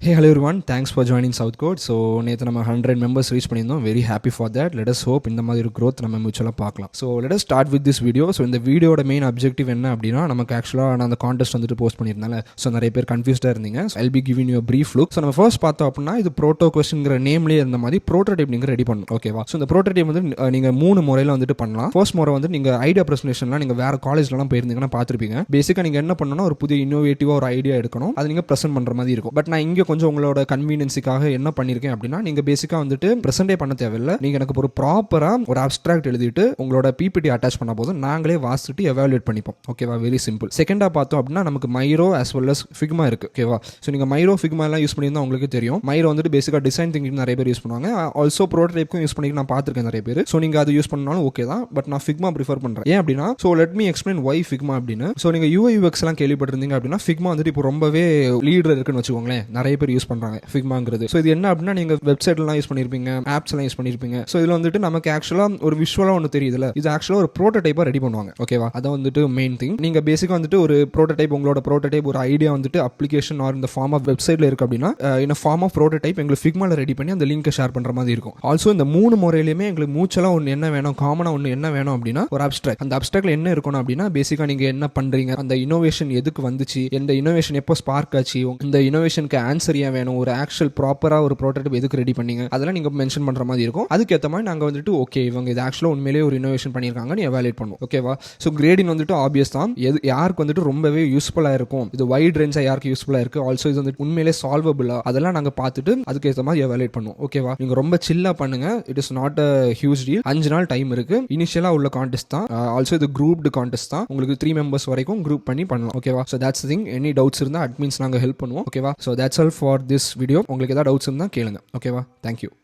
Hey, hello everyone. Thanks for joining South Code. So, நேற்று நம்ம 100 members reach பண்ணியிருந்தோம். Very happy for that. Let us hope இந்த மாதிரி ஒரு growth நம்ம மியூச்சுவலாக பார்க்கலாம். So, let us start with this video. So, இந்த வீடியோட மெயின் அப்ஜெக்டிவ் என்ன அப்படின்னா, நமக்கு ஆக்சுவலாக நான் அந்த கான்டெஸ்ட் வந்துட்டு போஸ்ட் பண்ணியிருந்தால, ஸோ நிறைய பேர் கன்ஃபியூஸ்டாக இருந்தீங்க. So, I'll be giving you a brief look. So நம்ம ஃபர்ஸ்ட் பார்த்தோம் அப்படின்னா, இது ப்ரோட்டோ கொஸ்டின்ங்கிற நேம்லேயே இருந்த மாதிரி ப்ரோட்டோடைப் நீங்கள் ரெடி பண்ணணும். ஓகேவா? ஸோ இந்த ப்ரோட்டோடைப் வந்து நீங்கள் 3 முறையில் வந்துட்டு பண்ணலாம். ஃபர்ஸ்ட் முறை வந்து நீங்கள் ஐடியா ப்ரெசன்டேஷன்லாம் நீங்கள் வேறு காலேஜ்லாம் போயிருந்தீங்கன்னா பார்த்துருப்பீங்க. பேசிக்காக நீங்கள் என்ன பண்ணணும், ஒரு புதிய இன்னோவேட்டிவாக ஒரு ஐடியா எடுக்கணும், அது நீங்கள் ப்ரெசென்ட் பண்ணுற மாதிரி இருக்கும். பட் நான் இங்கே கொஞ்சம் உங்களோட கன்வீனியன்ஸுக்காக என்ன பண்ணியிருக்கேன் அப்படின்னா, நீங்கள் பேசிக்காக வந்துட்டு ப்ரெசென்டே பண்ண தேவையில்லை. நீங்கள் எனக்கு ஒரு ப்ராப்பராக ஒரு அப்ஸ்ட்ராக்ட் எழுதிட்டு உங்களோட பிபிடி அட்டாச் பண்ண போதும் நாங்களே வாசிட்டு எவாலுவேட் பண்ணிப்போம். ஓகேவா? Very simple. செகண்டாக பார்த்தோம் அப்படின்னா, நமக்கு மைரோ as well as ஃபிக்மா இருக்குது. ஓகேவா? ஸோ நீங்கள் மைரோ ஃபிக்மா எல்லாம் யூஸ் பண்ணியிருந்தா உங்களுக்கு தெரியும். மைரோ வந்துட்டு பேசிக்காக டிசைன் திங்கிங் நிறைய பேர் யூஸ் பண்ணுவாங்க. ஆல்சோ ப்ரோட்டோடைப்க்கும் யூஸ் பண்ணி நான் பார்த்துருக்கேன் நிறைய பேர். ஸோ நீங்கள் அது யூஸ் பண்ணாலும் ஓகே தான். பட் நான் ஃபிக்மா ப்ரிஃபர் பண்ணுறேன். ஏன் அப்படின்னா, so let me explain Y Figma அப்படின்னு. ஸோ நீங்கள் யூஐ யூஎக்ஸ் எல்லாம் கேள்விப்பட்டிருந்தீங்க அப்படின்னா, ஃபிக்மா வந்துட்டு இப்போ ரொம்பவே லீடர் இருக்குன்னு வச்சுக்கோங்களேன். நிறைய பேர் யூஸ் பண்ணுறாங்க ஃபிக்மாங்கிறது. ஸோ இது என்ன அப்படின்னா, நீங்கள் வெப்சைட்லாம் யூஸ் பண்ணியிருப்பீங்க, ஆப்ஸ் எல்லாம் யூஸ் பண்ணியிருப்பீங்க. ஸோ இதில் வந்துட்டு நமக்கு ஆக்சுவலாக ஒரு விஷுவலாக ஒன்று தெரியுதுல, இது ஆக்சுவலாக ஒரு ப்ரோட்டோடைப்பாக ரெடி பண்ணுவாங்க. ஓகேவா? அதான் வந்துட்டு மெயின் திங். நீங்கள் பேசிக்காக வந்துட்டு ஒரு ப்ரோட்டோடைப், உங்களோட ப்ரோட்டோடைப் ஒரு ஐடியா வந்துட்டு அப்ளிகேஷன் ஆர் இந்த ஃபார்ம் ஆஃப் வெப்சைட்டில் இருக்குது அப்படின்னா, இந்த ஃபார்ம் ஆஃப் ப்ரோட்டோடைப் எங்களுக்கு ஃபிக்மாவில் ரெடி பண்ணி அந்த லிங்கை ஷேர் பண்ணுற மாதிரி இருக்கும். ஆல்சோ இந்த 3 முறையிலுமே எங்களுக்கு மூச்செல்லாம் ஒன்று என்ன வேணும், காமனாக ஒன்று என்ன வேணும் அப்படின்னா ஒரு அப்ஸ்ட்ராக்ட். அந்த அப்ஸ்ட்ராக்ட்ல என்ன இருக்கணும் அப்படின்னா, பேசிக்காக நீங்கள் என்ன பண்ணுறீங்க, அந்த இனோவேஷன் எதுக்கு வந்துச்சு, இந்த இனோவேஷன் எப்போ ஸ்பார்க் ஆச்சு, இந்த இனோவேஷனுக்கு ஆன்சர் ஏன் வேணும், ஒரு ஆக்சுவல் ப்ராப்பராக ஒரு ப்ரோட்டோடைப் எதுக்கு ரெடி பண்ணீங்க, அதெல்லாம் நீங்கள் மென்ஷன் பண்ணுற மாதிரி இருக்கும். அதுக்கேற்ற மாதிரி நாங்கள் வந்துட்டு ஓகே இவங்க இது ஆக்சுவலாக உண்மையிலேயே ஒரு இனோவேஷன் பண்ணியிருக்காங்கன்னு எவாலுவேட் பண்ணுவோம். ஓகேவா? ஸோ கிரேடிங் வந்துட்டு ஆப்வியஸ் தான். யாருக்கு வந்துட்டு ரொம்பவே யூஸ்ஃபுல்லாக இருக்கும், இது வைட் ரேஞ்சாக யாருக்கு யூஸ்ஃபுல்லாக இருக்குது, ஆல்சோ இது வந்து உண்மையிலே சால்வபிளா, அதெல்லாம் நாங்கள் பார்த்துட்டு அதுக்கேற்ற மாதிரி எவாலுவேட் பண்ணுவோம். ஓகேவா? நீங்கள் ரொம்ப சில்லாக பண்ணுங்க. It is not a huge deal. 5 நாள் டைம் இருக்கு. இனிஷியலாக உள்ள கான்டெஸ்ட் தான். ஆல்சோ இது குரூப்டு கான்டெஸ்ட் தான். உங்களுக்கு 3 மெம்பர்ஸ் வரைக்கும் குரூப் பண்ணி பண்ணலாம். ஓகேவா? So that's thing. Any doubts இருந்தால் அட்மின்ஸ் நாங்கள் ஹெல்ப் பண்ணுவோம். ஓகேவா? So that's all for this video. உங்களுக்கு ஏதாவது டவுட்ஸ் இருந்தால் கேளுங்க. ஓகேவா? தேங்க்யூ.